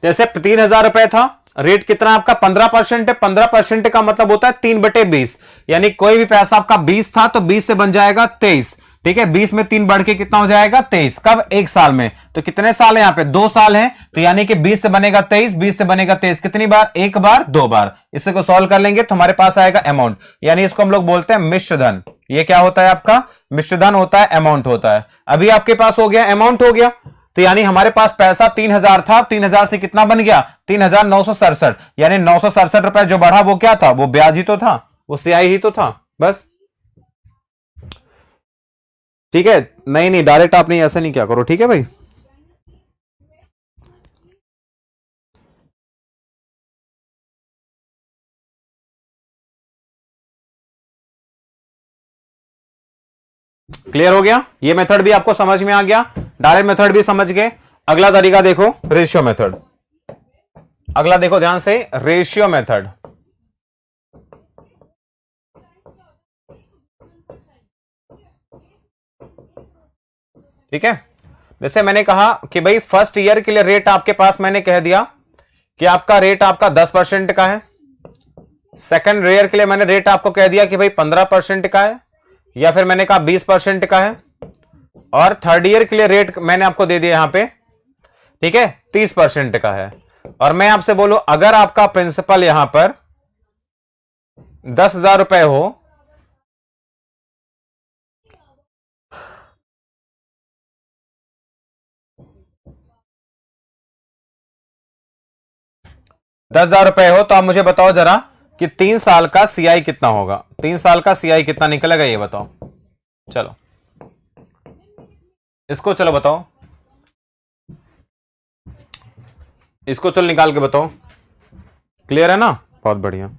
जैसे 3,000 रुपए था, रेट कितना आपका, 15% है। 15% का मतलब होता है 3/20, यानी कोई भी पैसा आपका 20 था तो 20 से बन जाएगा 23। ठीक है, 20 में 3 बढ़ के कितना हो जाएगा, 23। कब, एक साल में। तो कितने साल है यहाँ पे, 2 साल है, तो यानी कि 20 से बनेगा 23, 20 से बनेगा 23, कितनी बार, एक बार, 2 बार। इसे को सॉल्व कर लेंगे तो हमारे पास आएगा अमाउंट, यानी इसको हम लोग बोलते हैं मिश्र धन। ये क्या होता है आपका, मिश्र धन होता है, अमाउंट होता है। अभी आपके पास हो गया, अमाउंट हो गया, तो यानी हमारे पास पैसा 3,000 था, 3,000 से कितना बन गया, 3,967, यानी 967 रुपए जो बढ़ा वो क्या था, वो ब्याज ही तो था, वो सियाई ही तो था, बस। ठीक है, नहीं नहीं, डायरेक्ट आप नहीं, ऐसा नहीं क्या करो, ठीक है भाई। क्लियर हो गया, ये मेथड भी आपको समझ में आ गया, डायरेक्ट मेथड भी समझ गए। अगला तरीका देखो, रेशियो मेथड। अगला देखो ध्यान से, रेशियो मेथड। ठीक है, जैसे मैंने कहा कि भाई फर्स्ट ईयर के लिए रेट आपके पास, मैंने कह दिया कि आपका रेट आपका 10% का है। सेकंड ईयर के लिए मैंने रेट आपको कह दिया कि भाई 15% का है, या फिर मैंने कहा 20% का है। और थर्ड ईयर के लिए रेट मैंने आपको दे दिया यहां पे, ठीक है, 30% का है। और मैं आपसे बोलूं, अगर आपका प्रिंसिपल यहां पर 10,000 रुपए हो, 10,000 रुपए हो, तो आप मुझे बताओ जरा कि 3 साल का सीआई कितना होगा, 3 साल का सीआई कितना निकलेगा, ये बताओ। चलो, इसको चलो बताओ, इसको चलो निकाल के बताओ। क्लियर है ना, बहुत बढ़िया।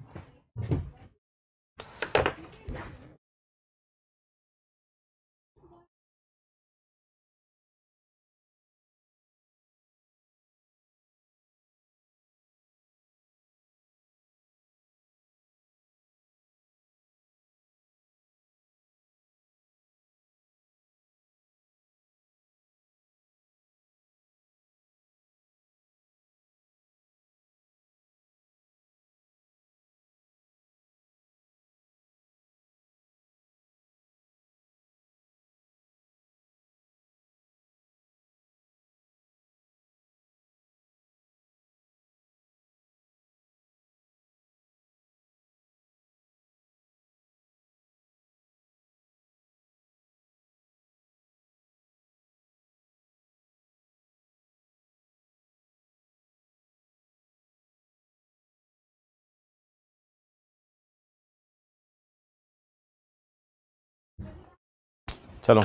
चलो,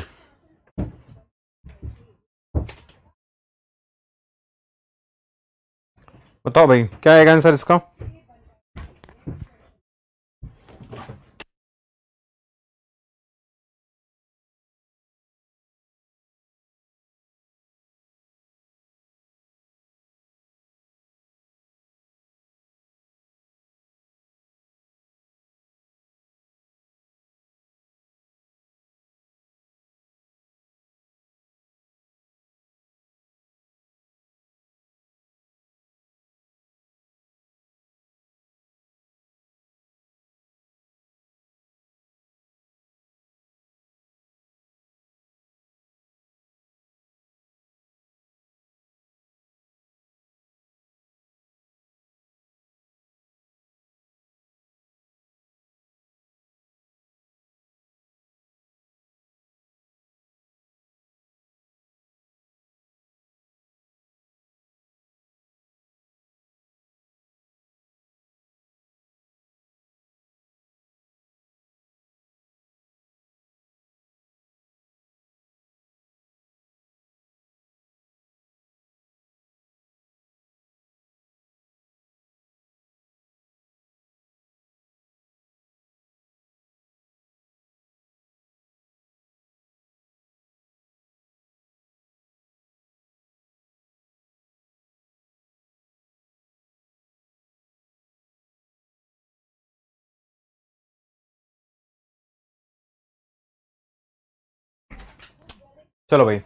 बताओ भाई क्या आएगा आंसर इसका। चलो भाई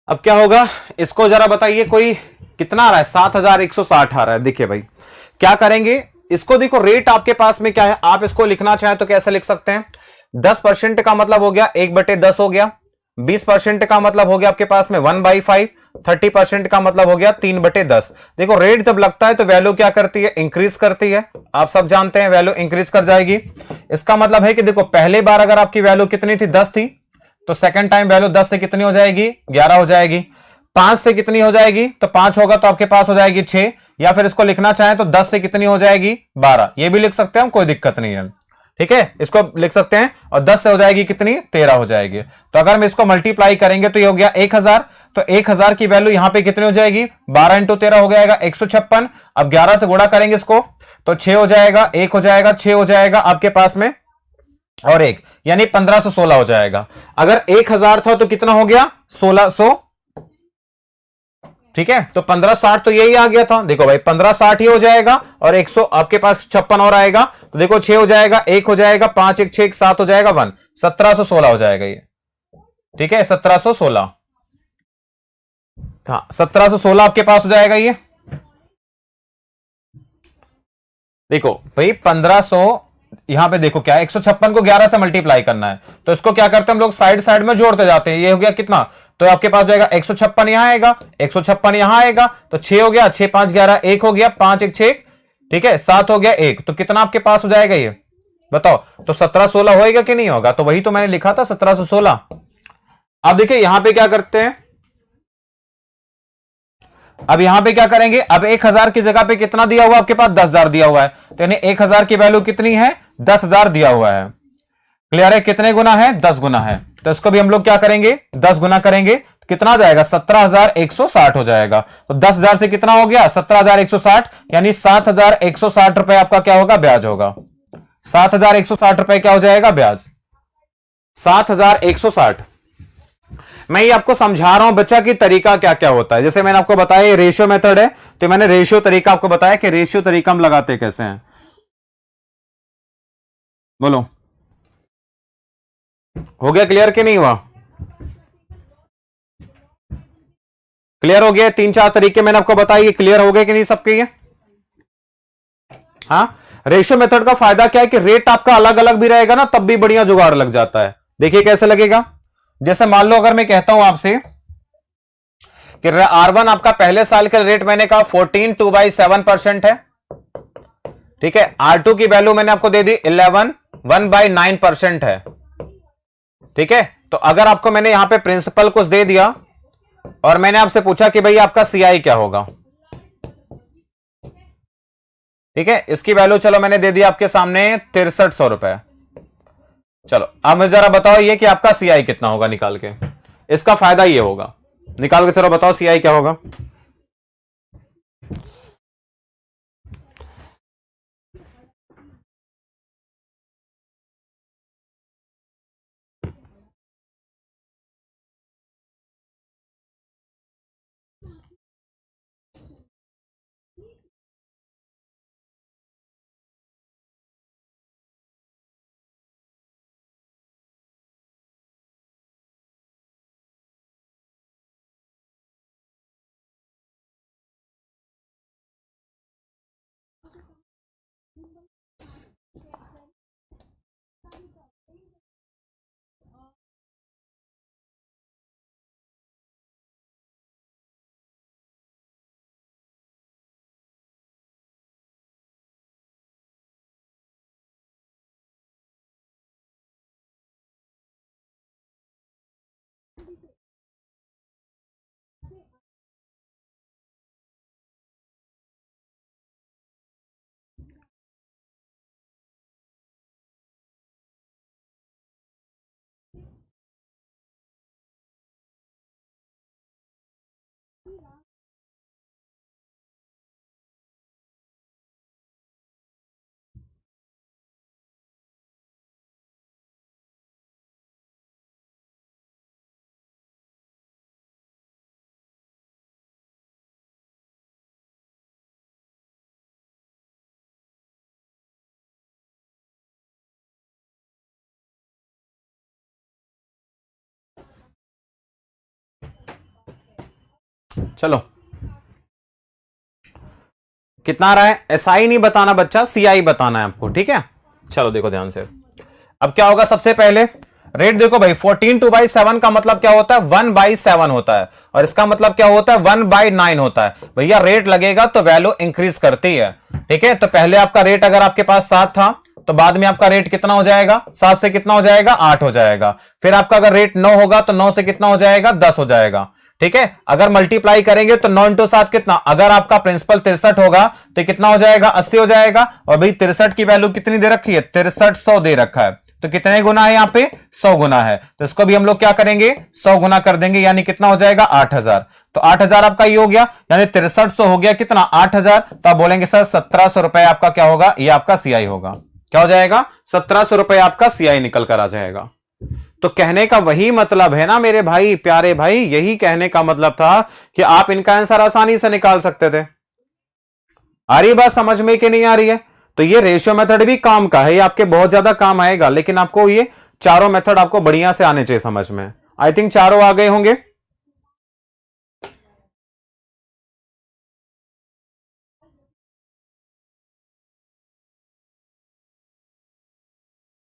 अब क्या होगा इसको जरा बताइए, कोई कितना आ रहा है, 7160 आ रहा है। देखिए भाई क्या करेंगे इसको, देखो रेट आपके पास में क्या है, आप इसको लिखना चाहें तो कैसे लिख सकते हैं, 10% का मतलब हो गया 1/10 हो गया, 20% का मतलब हो गया आपके पास में 1/5, 30% का मतलब हो गया 3/10। देखो रेट जब लगता है तो वैल्यू क्या करती है, इंक्रीज करती है, आप सब जानते हैं वैल्यू इंक्रीज कर जाएगी। इसका मतलब है कि देखो पहले बार अगर आपकी वैल्यू कितनी थी, 10 थी, तो सेकंड टाइम वैल्यू 10 से कितनी हो जाएगी, 11 हो जाएगी। 5 से कितनी हो जाएगी, तो 5 होगा तो आपके पास हो जाएगी 6, या फिर इसको लिखना चाहें तो 10 से कितनी हो जाएगी, 12, ये भी लिख सकते हैं हम, कोई दिक्कत नहीं है, ठीक है इसको लिख सकते हैं। और 10 से हो जाएगी कितनी, 13 हो जाएगी। तो अगर हम इसको मल्टीप्लाई करेंगे तो ये हो गया 1000, तो 1000 की वैल्यू यहां पे कितनी हो जाएगी, 12 इंटू 13 हो जाएगा 156। अब 11 से गुणा करेंगे इसको तो 6 हो जाएगा, 1 हो जाएगा, 6 हो जाएगा आपके पास में और 1, यानी 1516 हो जाएगा। अगर 1000 था तो कितना हो गया, 1600, ठीक है। तो 1560 तो यही आ गया था, देखो भाई 1560 ही हो जाएगा और 100 आपके पास 56 और आएगा, तो देखो 6 हो जाएगा, 1 हो जाएगा, 5 1 6 7 हो जाएगा 1, 1716 हो जाएगा ये, ठीक है 1716, हाँ 1716 आपके पास हो जाएगा ये। देखो भाई 1500, यहां पे देखो क्या है, 156 को 11 से मल्टीप्लाई करना है, तो इसको क्या करते हैं हम लोग साइड साइड में जोड़ते जाते हैं। ये हो गया कितना, तो आपके पास जाएगा 156 यहां आएगा, 156 यहां आएगा, तो 6 हो गया, 6 5 11, 1 हो गया, 5 1 6, ठीक है 7 हो गया 1, तो कितना आपके पास हो जाएगा ये बताओ। तो 1716 होएगा कि नहीं होगा, तो वही तो मैंने लिखा था 1716। अब देखिए यहां पे क्या करते हैं, अब यहां पे क्या करेंगे, अब 1000 की जगह पे कितना दिया हुआ आपके पास, 10,000 दिया हुआ है, तो यानी 1000 की वैल्यू कितनी है, 10,000 दिया हुआ है। क्लियर है, कितने गुना है, 10 गुना है, तो इसको भी हम लोग क्या करेंगे, 10 गुना करेंगे, कितना आ जाएगा, 17,160 हो जाएगा। तो 10,000 से कितना हो गया, 17,160, यानी 7,160 रुपए आपका क्या होगा, ब्याज होगा। 7,160 रुपए क्या हो जाएगा, ब्याज 7,160। मैं ये आपको समझा रहा हूं बच्चा कि तरीका क्या क्या होता है। जैसे मैंने आपको बताया ये रेशियो मेथड है, तो मैंने रेशियो तरीका आपको बताया कि रेशियो तरीका हम लगाते कैसे हैं। बोलो हो गया क्लियर कि नहीं हुआ, क्लियर हो गया, 3 4 तरीके मैंने आपको बताया, क्लियर हो गए कि नहीं सबके ये। हाँ रेशियो मेथड का फायदा क्या है कि रेट आपका अलग अलग भी रहेगा ना, तब भी बढ़िया जुगाड़ लग जाता है। देखिए कैसे लगेगा, जैसे मान लो अगर मैं कहता हूं आपसे कि R1 आपका पहले साल के रेट मैंने कहा 14 2/7% है, ठीक है। R2 की वैल्यू मैंने आपको दे दी 11 1/9% है, ठीक है। तो अगर आपको मैंने यहां पे प्रिंसिपल कुछ दे दिया और मैंने आपसे पूछा कि भाई आपका CI क्या होगा, ठीक है, इसकी वैल्यू चलो मैंने दे दी आपके सामने 6300 रुपए। चलो अब मुझे जरा बताओ ये कि आपका CI कितना होगा निकाल के, इसका फायदा ये होगा, निकाल के चलो बताओ CI क्या होगा। चलो कितना आ रहा है, एसआई नहीं बताना बच्चा, सीआई बताना है आपको, ठीक है। चलो देखो ध्यान से, अब क्या होगा, सबसे पहले रेट देखो भाई, 14/7 का मतलब क्या होता है, 1/7 होता है, और इसका मतलब क्या होता है, 1/9 होता है। भैया रेट लगेगा तो वैल्यू इंक्रीज करती है, ठीक है। तो पहले आपका रेट अगर आपके पास 7 था, तो बाद में आपका रेट कितना हो जाएगा, 7 से कितना हो जाएगा, 8 हो जाएगा। फिर आपका अगर रेट 9 होगा तो 9 से कितना हो जाएगा, 10 हो जाएगा, ठीक है। अगर मल्टीप्लाई करेंगे तो 9 × 7 कितना, अगर आपका प्रिंसिपल 63 होगा तो कितना हो जाएगा, 80 हो जाएगा। और भाई 63 की वैल्यू कितनी दे रखी है, 6300 दे रखा है, तो कितने गुना है यहाँ पे, 100 गुना है। तो इसको भी हम लोग क्या करेंगे, 100 गुना कर देंगे, यानी कितना हो जाएगा, 8000। तो 8000 आपका ये हो गया, यानी 6300 हो गया कितना, 8000। तो आप बोलेंगे सर 1700 रुपए आपका क्या होगा, ये आपका सीआई होगा। क्या हो जाएगा, 1700 रुपए आपका सीआई निकल कर आ जाएगा। तो कहने का वही मतलब है ना मेरे भाई, प्यारे भाई, यही कहने का मतलब था कि आप इनका आंसर आसानी से निकाल सकते थे। आ रही बात समझ में कि नहीं आ रही है? तो ये रेशियो मेथड भी काम का है, ये आपके बहुत ज्यादा काम आएगा, लेकिन आपको ये चारों मेथड आपको बढ़िया से आने चाहिए समझ में। आई थिंक चारों आ गए होंगे।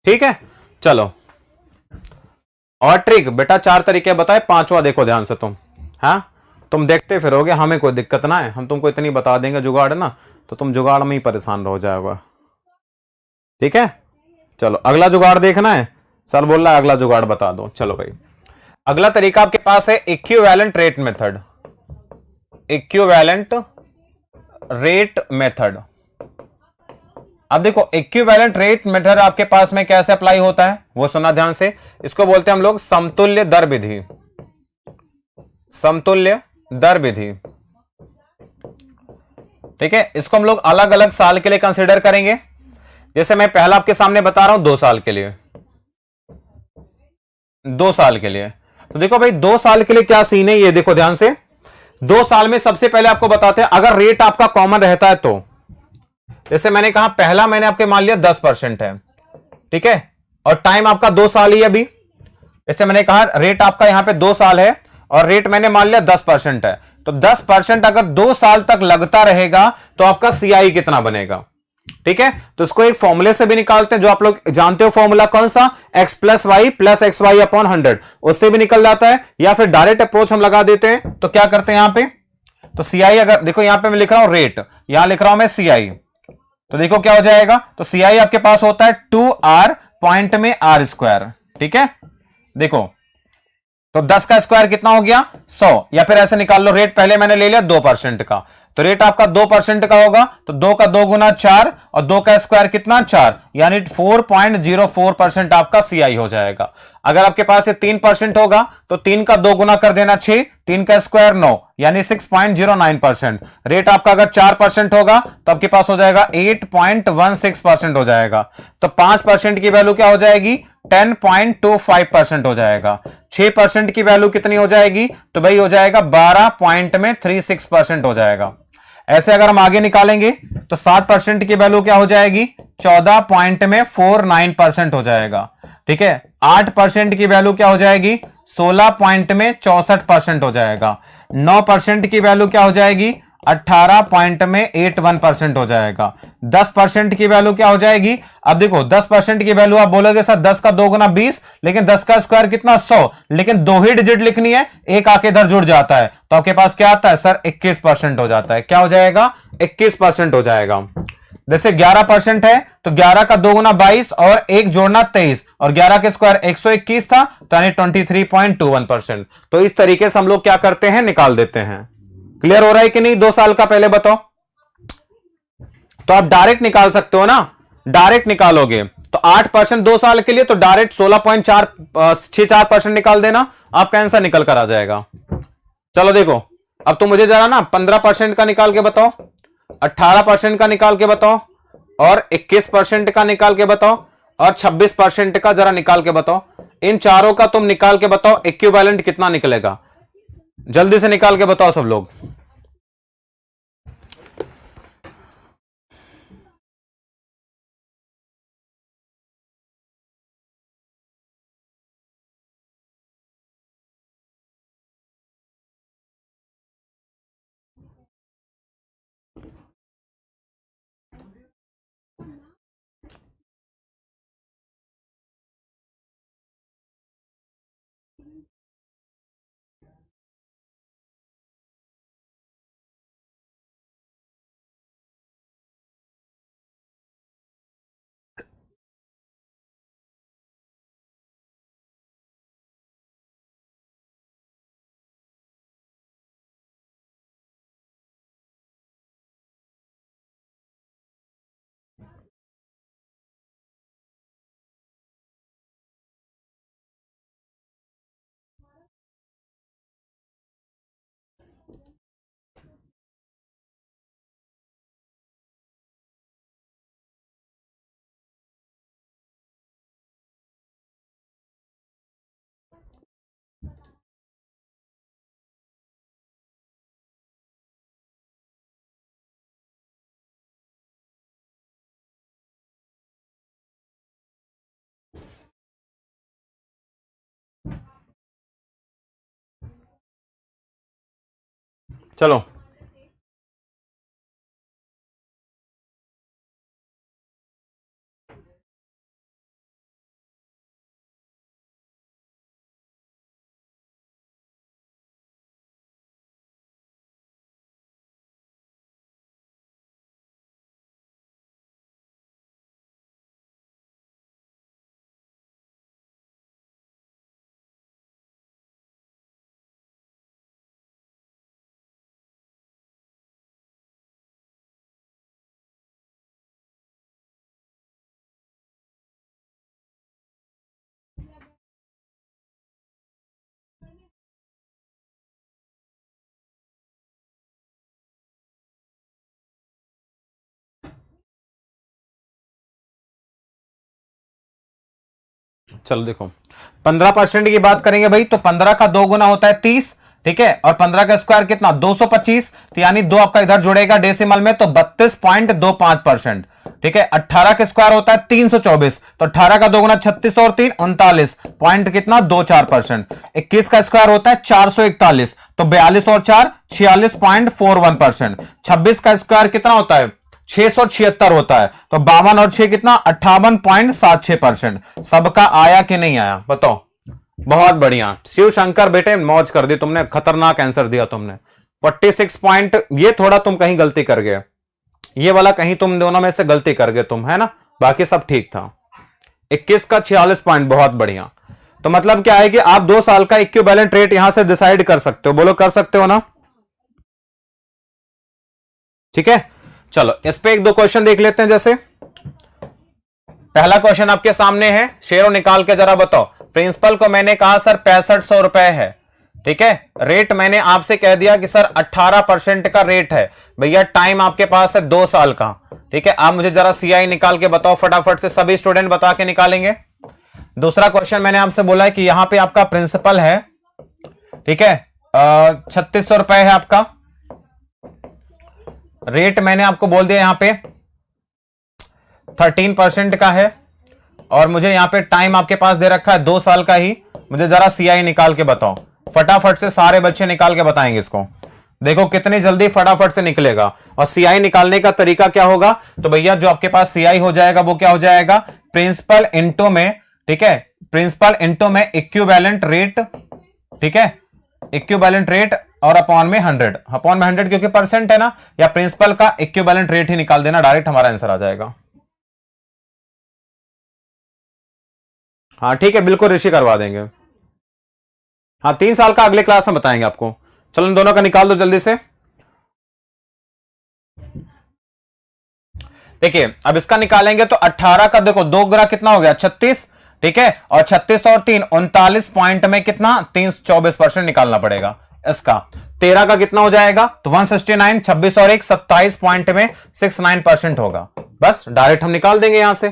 ठीक है, चलो और ट्रिक बेटा, 4 तरीके बताए, पांचवा देखो ध्यान से तुम, हाँ तुम देखते फिरोगे, हमें कोई दिक्कत ना है, हम तुमको इतनी बता देंगे जुगाड़ ना, तो तुम जुगाड़ में ही परेशान रह जाओगे, ठीक है। चलो अगला जुगाड़ देखना है, सर बोल रहा है अगला जुगाड़ बता दो। चलो भाई, अगला तरीका आपके पास है equivalent rate method. Equivalent rate method, अब देखो इक्विवेलेंट रेट मेथड आपके पास में कैसे अप्लाई होता है वो सुना ध्यान से। इसको बोलते हैं हम लोग समतुल्य दर विधि। समतुल्य दर विधि, ठीक है। इसको हम लोग अलग अलग साल के लिए कंसीडर करेंगे। जैसे मैं पहला आपके सामने बता रहा हूं 2 साल के लिए, 2 साल के लिए। तो देखो भाई 2 साल के लिए क्या सीन है, ये देखो ध्यान से। 2 साल में सबसे पहले आपको बताते हैं, अगर रेट आपका कॉमन रहता है तो, जैसे मैंने कहा पहला मैंने आपके मान लिया 10% है, ठीक है, और टाइम आपका 2 साल ही अभी। जैसे मैंने कहा रेट आपका यहां पे 2 साल है और रेट मैंने मान लिया 10% है, तो 10% अगर 2 साल तक लगता रहेगा तो आपका सीआई कितना बनेगा, ठीक है। तो इसको एक फॉर्मूले से भी निकालते हैं, जो आप लोग जानते हो फॉर्मूला कौन सा, x + y + xy/100, उससे भी निकल जाता है। या फिर डायरेक्ट अप्रोच हम लगा देते हैं, तो क्या करते हैं यहां पे, तो सीआई अगर देखो यहां पे मैं लिख रहा हूं रेट, यहां लिख रहा हूं मैं सीआई, तो देखो क्या हो जाएगा, तो सीआई आपके पास होता है 2r पॉइंट में r², ठीक है। देखो तो 10 का स्क्वायर कितना हो गया, 100, या फिर ऐसे निकाल लो, रेट पहले मैंने ले लिया 2% का, तो रेट आपका 2% का होगा, तो 2 का 2 गुना 4 और 2 का स्क्वायर कितना 4, यानी 4.04% आपका सीआई हो जाएगा। अगर आपके पास ये 3% होगा तो 3 का 2 गुना कर देना 6, 3 का स्क्वायर 9, यानी 6.09%। रेट आपका अगर 4% होगा तो आपके पास हो जाएगा 8.16% हो जाएगा। तो 5% की वैल्यू क्या हो जाएगी, 10.25% हो जाएगा। 6% की वैल्यू कितनी हो जाएगी, तो भाई हो जाएगा 12.36% हो जाएगा। ऐसे अगर हम आगे निकालेंगे तो 7% की वैल्यू क्या हो जाएगी, 14.49% हो जाएगा। ठीक है, 8% की वैल्यू क्या हो जाएगी, 16.64% हो जाएगा। 9% की वैल्यू क्या हो जाएगी, 18.81% हो जाएगा। 10% की वैल्यू क्या हो जाएगी, अब देखो 10% की वैल्यू आप बोलोगे सर 10 का 2 गुना 20, लेकिन 10 का स्क्वायर कितना 100, लेकिन 2 ही डिजिट लिखनी है, एक आके इधर जुड़ जाता है, तो आपके पास क्या आता है सर 21% हो जाता है। क्या हो जाएगा, 21% हो जाएगा। जैसे 11% है तो 11 का 2 गुना 22 और 1 जोड़ना 23, और 11 के स्क्वायर 121 था, तो यानी 23.21%। तो इस तरीके से हम लोग क्या करते हैं, निकाल देते हैं। क्लियर हो रहा है कि नहीं, 2 साल का पहले बताओ। तो आप डायरेक्ट निकाल सकते हो ना, डायरेक्ट निकालोगे तो 8% 2 साल के लिए, तो डायरेक्ट 16.64% निकाल देना, आपका आंसर निकल कर आ जाएगा। चलो देखो, अब तो मुझे जरा ना 15% का निकाल के बताओ, 18% का निकाल के बताओ, और 21% का निकाल के बताओ, और 26% का जरा निकाल के बताओ। इन चारों का तुम निकाल के बताओ इक्विवेलेंट कितना निकलेगा, जल्दी से निकाल के बताओ सब लोग। चलो चलो देखो, 15% की बात करेंगे भाई, तो 15 का 2 गुना होता है 30, ठीक है, और 15 का स्क्वायर कितना 225, तो यानी 2 आपका इधर जुड़ेगा डेसिमल में, तो 32.25%। ठीक है, 18 के स्क्वायर होता है 324, तो 18 का 2 गुना 36 और 3 39 पॉइंट कितना 24%। 21 का स्क्वायर होता है 441, तो 42 और 4 46.41%। 26 का स्क्वायर कितना होता है 676 होता है, तो 52 और 6 कितना 58.76%। सबका आया कि नहीं आया बताओ। बहुत बढ़िया शिव शंकर बेटे, मौज कर दी तुमने, खतरनाक आंसर दिया तुमने। 46 पॉइंट, ये थोड़ा तुम कहीं गलती कर गए, ये वाला कहीं तुम दोनों में से गलती कर गए तुम, है ना, बाकी सब ठीक था। 21 का 46 पॉइंट, बहुत बढ़िया। तो मतलब क्या है कि आप 2 साल का इक्विवेलेंट रेट यहां से डिसाइड कर सकते हो, बोलो कर सकते हो ना। ठीक है, चलो इस पे एक दो क्वेश्चन देख लेते हैं। जैसे पहला क्वेश्चन आपके सामने है, शेयरों निकाल के जरा बताओ। प्रिंसिपल को मैंने कहा सर 6500 रुपए है, ठीक है। रेट मैंने आपसे कह दिया कि सर 18% का रेट है। भैया टाइम आपके पास है 2 साल का, ठीक है। आप मुझे जरा सीआई निकाल के बताओ फटाफट से, सभी स्टूडेंट बता के निकालेंगे। दूसरा क्वेश्चन मैंने आपसे बोला है कि यहां पे आपका प्रिंसिपल है, ठीक है, 3600 रुपए है आपका। रेट मैंने आपको बोल दिया यहां पे 13% का है, और मुझे यहां पे टाइम आपके पास दे रखा है 2 साल का ही। मुझे जरा सीआई निकाल के बताओ फटाफट से, सारे बच्चे निकाल के बताएंगे इसको। देखो कितनी जल्दी फटाफट से निकलेगा। और सीआई निकालने का तरीका क्या होगा, तो भैया जो आपके पास सीआई हो जाएगा वो क्या हो जाएगा, प्रिंसिपल इनटू में, ठीक है, प्रिंसिपल इनटू में इक्विवेलेंट रेट, ठीक है, इक्विवेलेंट रेट और अपॉन में 100, अपॉन में 100 क्योंकि परसेंट है ना, या प्रिंसिपल का इक्विवेलेंट रेट ही निकाल देना, डायरेक्ट हमारा आंसर आ जाएगा। हाँ ठीक है, बिल्कुल ऋषि करवा देंगे। हाँ 3 साल का अगले क्लास में बताएंगे आपको। चलो इन दोनों का निकाल दो जल्दी से। देखिए अब इसका निकालेंगे तो 18 का देखो 2 गुना कितना हो गया 36, ठीक है, और 36 और 3 39 पॉइंट में कितना 24% निकालना पड़ेगा इसका। 13 का कितना हो जाएगा तो 169, 26 और 1 27 पॉइंट में 69% होगा। बस डायरेक्ट हम निकाल देंगे यहां से।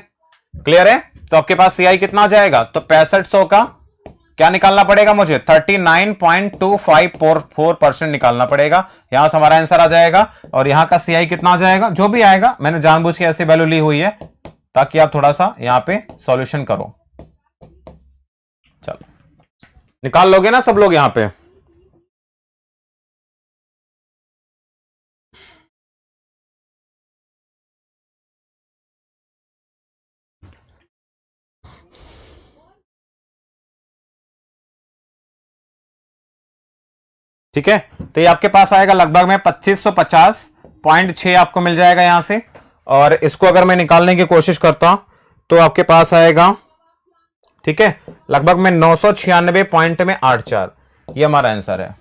क्लियर है, तो आपके पास सीआई कितना आ जाएगा, तो 6500 का क्या निकालना पड़ेगा मुझे 39.2544% निकालना पड़ेगा। यहां से हमारा आंसर आ जाएगा, और यहां का सीआई कितना आ जाएगा, जो भी आएगा मैंने जानबूझ के ऐसी वैल्यू ली हुई है ताकि आप थोड़ा सा यहां पे सॉल्यूशन करो। चलो निकाल लोगे ना सब लोग यहां पे। ठीक है, तो ये आपके पास आएगा लगभग में 2550.6 आपको मिल जाएगा यहां से। और इसको अगर मैं निकालने की कोशिश करता हूं तो आपके पास आएगा, ठीक है, लगभग में 996 पॉइंट में 84। ये हमारा आंसर है।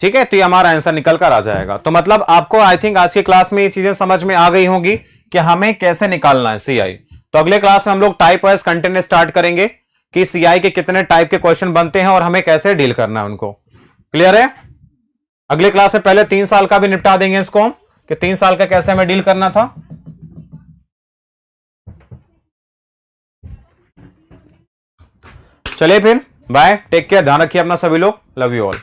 ठीक है, तो ये हमारा आंसर निकल कर आ जाएगा। तो मतलब आपको आई थिंक आज की क्लास में ये चीजें समझ में आ गई होंगी कि हमें कैसे निकालना है सीआई। तो अगले क्लास में हम लोग टाइप वाइज कंटेंट स्टार्ट करेंगे कि सीआई के कितने टाइप के क्वेश्चन बनते हैं और हमें कैसे डील करना है उनको। क्लियर है, अगले क्लास में पहले 3 साल का भी निपटा देंगे इसको कि 3 साल का कैसे हमें डील करना था। चलिए फिर बाय, टेक केयर, ध्यान रखिए अपना सभी लोग, लव यू ऑल।